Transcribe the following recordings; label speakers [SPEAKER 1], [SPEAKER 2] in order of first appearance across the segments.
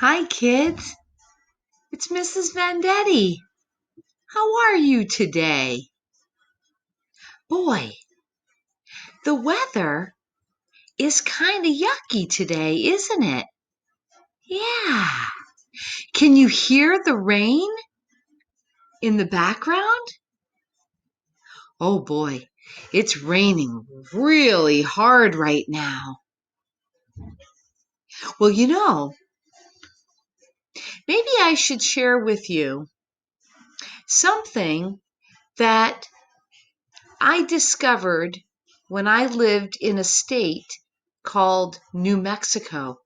[SPEAKER 1] Hi, kids. It's Mrs. Vendetti. How are you today? Boy, the weather is kind of yucky today, isn't it? Yeah. Can you hear the rain in the background? Oh boy, it's raining really hard right now. Well, maybe I should share with you something that I discovered when I lived in a state called New Mexico.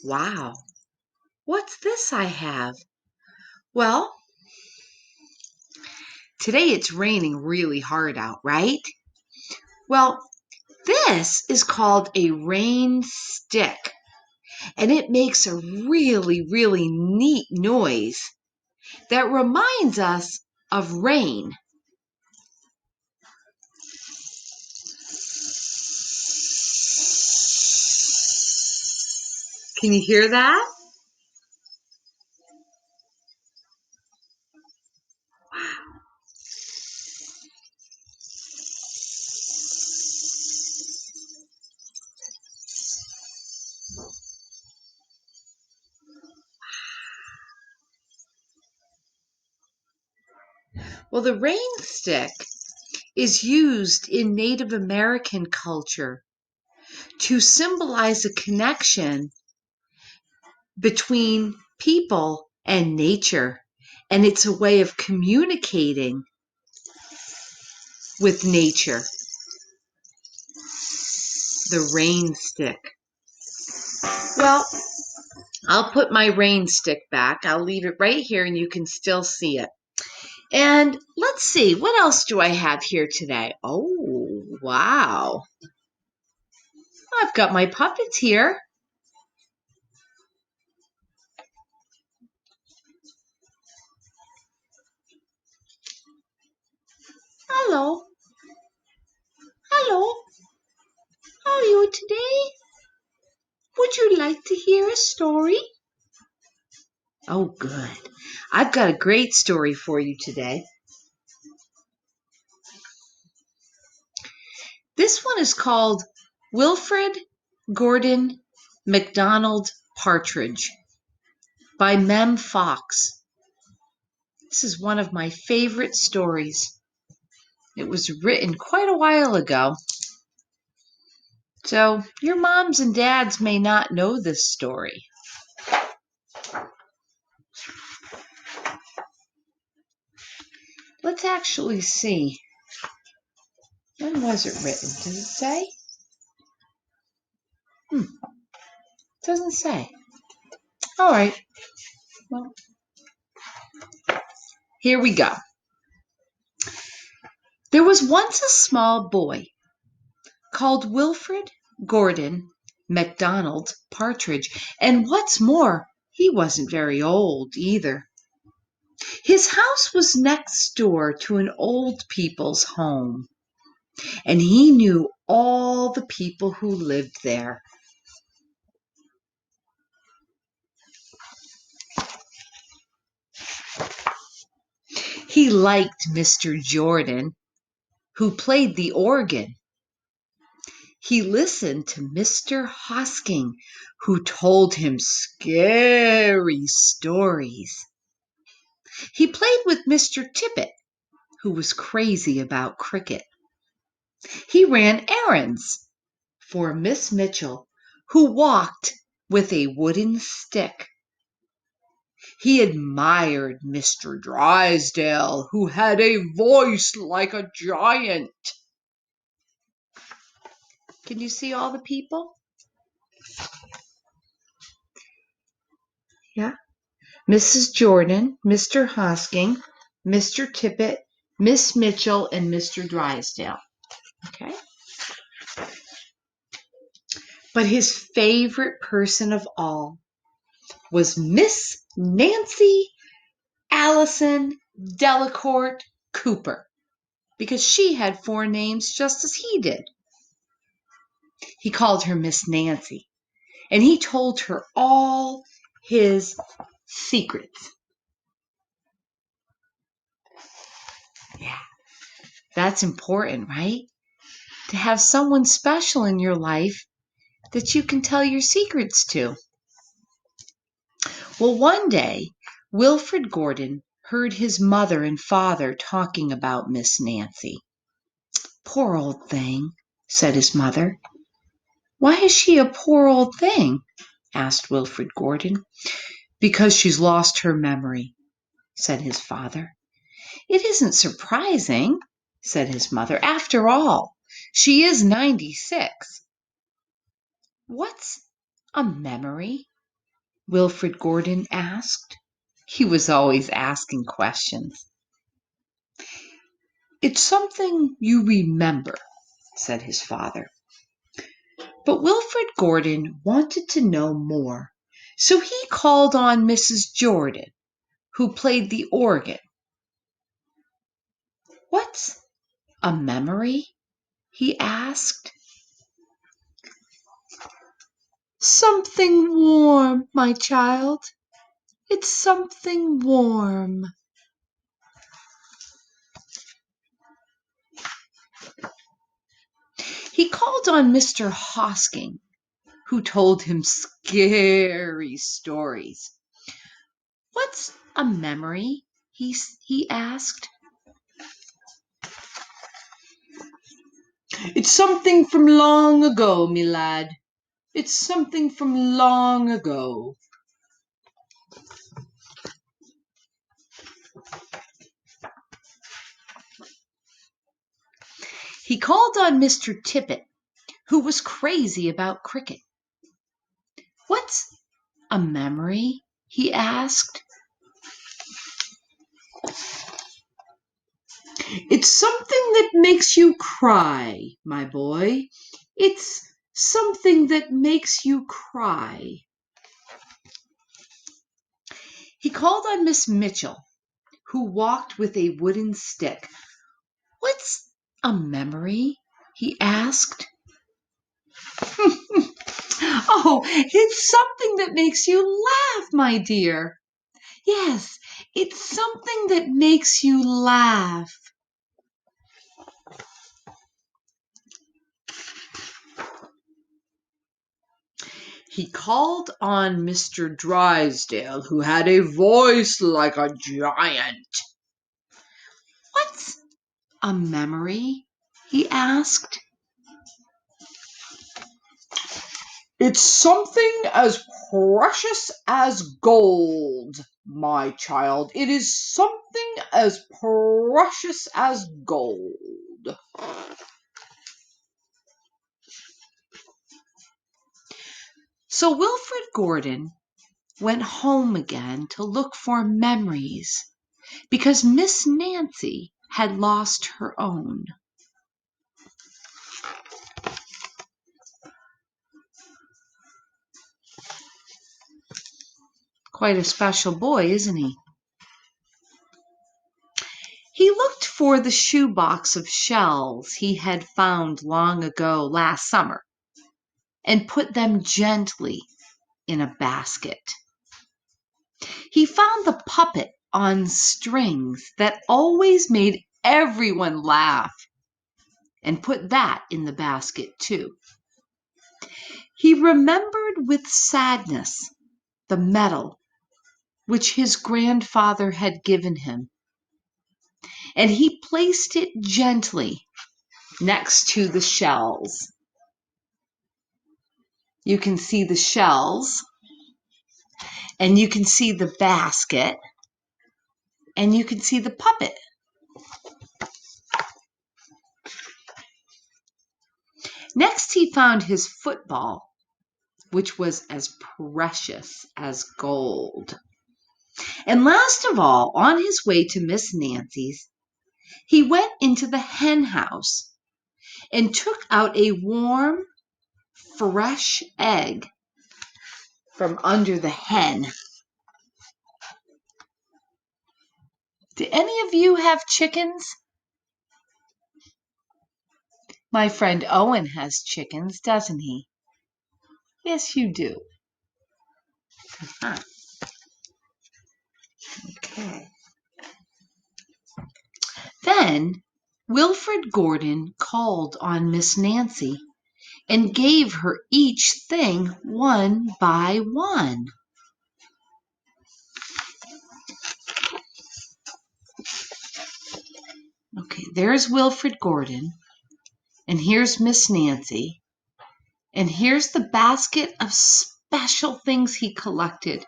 [SPEAKER 1] Wow, what's this I have? Well, today it's raining really hard out, right? Well, this is called a rain stick, and it makes a really, really neat noise that reminds us of rain. Can you hear that? Well, the rain stick is used in Native American culture to symbolize a connection between people and nature. And it's a way of communicating with nature, the rain stick. Well, I'll put my rain stick back. I'll leave it right here and you can still see it. And let's see, what else do I have here today? Oh, wow. I've got my puppets here. Hello. Hello. How are you today? Would you like to hear a story? Oh, good. I've got a great story for you today. This one is called Wilfred Gordon McDonald Partridge by Mem Fox. This is one of my favorite stories. It was written quite a while ago, so your moms and dads may not know this story. Let's actually see. When was it written? Does it say? It doesn't say. All right. Well, here we go. There was once a small boy called Wilfred Gordon McDonald Partridge, and what's more, he wasn't very old either. His house was next door to an old people's home, and he knew all the people who lived there. He liked Mr. Jordan, who played the organ. He listened to Mr. Hosking, who told him scary stories. He played with Mr. Tippet, who was crazy about cricket. He ran errands for Miss Mitchell, who walked with a wooden stick. He admired Mr. Drysdale, who had a voice like a giant. Can you see all the people? Yeah. Mrs. Jordan, Mr. Hosking, Mr. Tippet, Miss Mitchell, and Mr. Drysdale. Okay. But his favorite person of all was Miss Nancy Allison Delacourt Cooper, because she had four names just as he did. He called her Miss Nancy, and he told her all his secrets. Yeah, that's important, right? To have someone special in your life that you can tell your secrets to. Well, one day, Wilfred Gordon heard his mother and father talking about Miss Nancy. Poor old thing, said his mother. Why is she a poor old thing? Asked Wilfred Gordon. Because she's lost her memory, said his father. It isn't surprising, said his mother. After all, she is 96. What's a memory? Wilfred Gordon asked. He was always asking questions. It's something you remember, said his father. But Wilfred Gordon wanted to know more, so he called on Mrs. Jordan, who played the organ. What's a memory? He asked. Something warm, my child. It's something warm. He called on Mr. Hosking, who told him scary stories. What's a memory? He asked. It's something from long ago, me lad. It's something from long ago. He called on Mr. Tippet, who was crazy about cricket. What's a memory? He asked. It's something that makes you cry, my boy. It's something that makes you cry. He called on Miss Mitchell, who walked with a wooden stick. What's a memory? He asked. Oh, it's something that makes you laugh, my dear. Yes, it's something that makes you laugh. He called on Mr. Drysdale, who had a voice like a giant. What's a memory? He asked. It's something as precious as gold, my child. It is something as precious as gold. So Wilfred Gordon went home again to look for memories because Miss Nancy had lost her own. Quite a special boy, isn't he? He looked for the shoebox of shells he had found long ago last summer and put them gently in a basket. He found the puppet on strings that always made everyone laugh and put that in the basket too. He remembered with sadness the medal which his grandfather had given him, and he placed it gently next to the shells. You can see the shells, and you can see the basket, and you can see the puppet. Next, he found his football, which was as precious as gold. And last of all, on his way to Miss Nancy's, he went into the hen house and took out a warm, fresh egg from under the hen. Do any of you have chickens? My friend Owen has chickens, doesn't he? Yes, you do. Huh. Okay. Then Wilfred Gordon called on Miss Nancy and gave her each thing one by one. Okay, there's Wilfred Gordon, and here's Miss Nancy, and here's the basket of special things he collected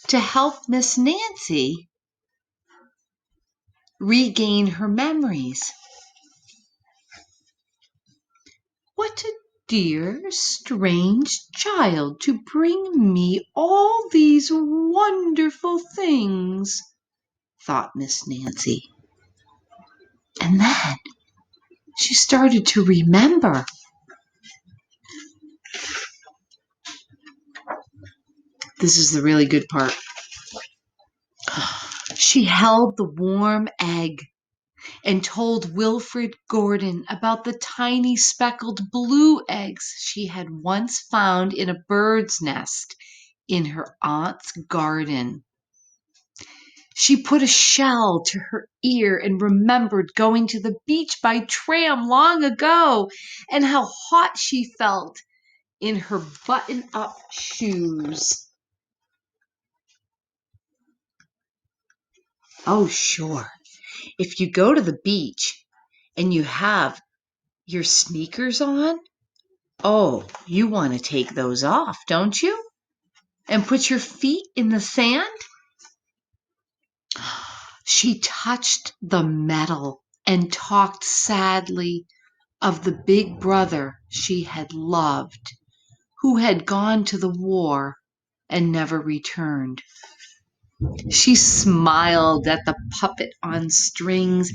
[SPEAKER 1] to help Miss Nancy regain her memories. What a dear, strange child to bring me all these wonderful things, thought Miss Nancy. And then she started to remember. This is the really good part. She held the warm egg and told Wilfred Gordon about the tiny speckled blue eggs she had once found in a bird's nest in her aunt's garden. She put a shell to her ear and remembered going to the beach by tram long ago and how hot she felt in her button-up shoes. Oh, sure. If you go to the beach and you have your sneakers on, oh, you want to take those off, don't you? And put your feet in the sand? She touched the metal and talked sadly of the big brother she had loved, who had gone to the war and never returned. She smiled at the puppet on strings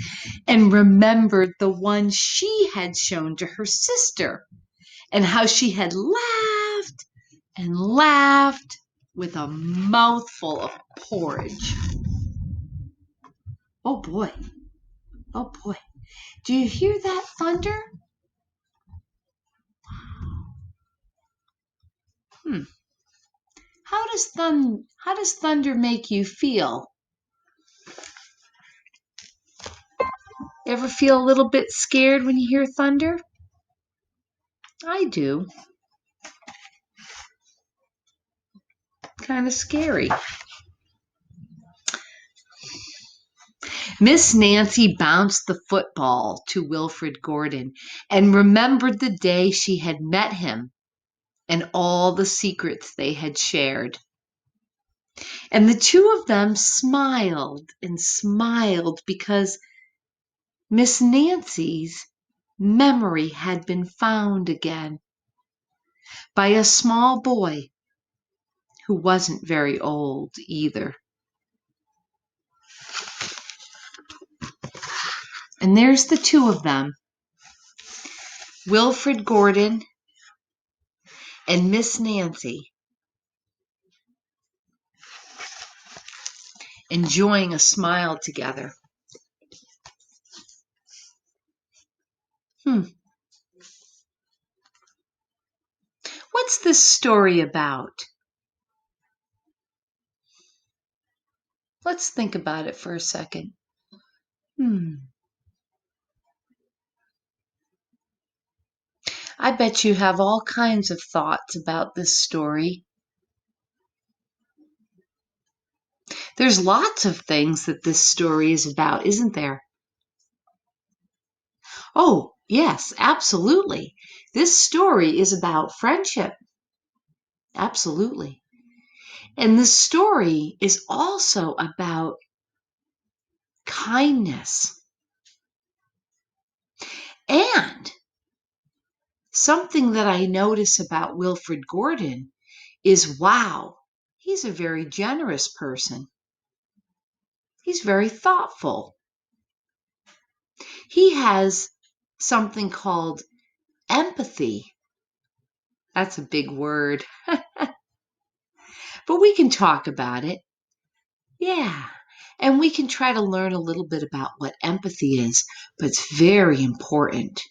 [SPEAKER 1] and remembered the one she had shown to her sister and how she had laughed and laughed with a mouthful of porridge. Oh boy, oh boy. Do you hear that thunder? Hmm. How does thunder make you feel? Ever feel a little bit scared when you hear thunder? I do. Kind of scary. Miss Nancy bounced the football to Wilfred Gordon and remembered the day she had met him and all the secrets they had shared. And the two of them smiled and smiled because Miss Nancy's memory had been found again by a small boy who wasn't very old either. And there's the two of them, Wilfred Gordon and Miss Nancy, enjoying a smile together. What's this story about? Let's think about it for a second. I bet you have all kinds of thoughts about this story. There's lots of things that this story is about, isn't there? Oh, yes, absolutely. This story is about friendship. Absolutely. And the story is also about kindness. And something that I notice about Wilfred Gordon is, wow, he's a very generous person. He's very thoughtful. He has something called empathy. That's a big word, but we can talk about it. Yeah. And we can try to learn a little bit about what empathy is, but it's very important.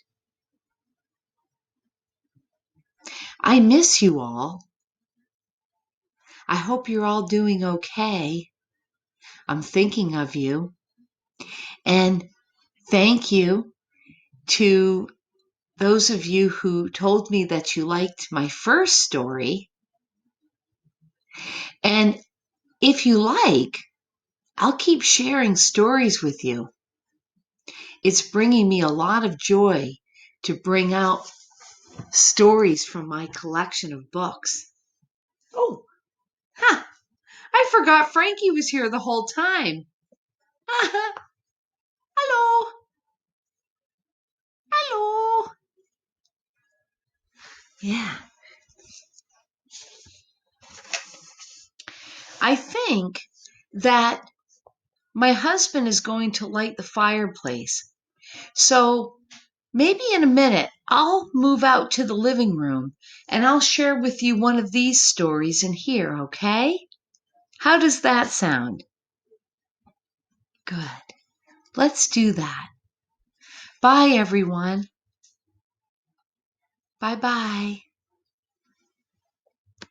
[SPEAKER 1] I miss you all. I hope you're all doing okay. I'm thinking of you. And thank you to those of you who told me that you liked my first story. And if you like, I'll keep sharing stories with you. It's bringing me a lot of joy to bring out stories from my collection of books. Oh, huh. I forgot Frankie was here the whole time. Hello. Hello. Yeah. I think that my husband is going to light the fireplace. So maybe in a minute, I'll move out to the living room and I'll share with you one of these stories in here, okay? How does that sound? Good. Let's do that. Bye, everyone. Bye bye.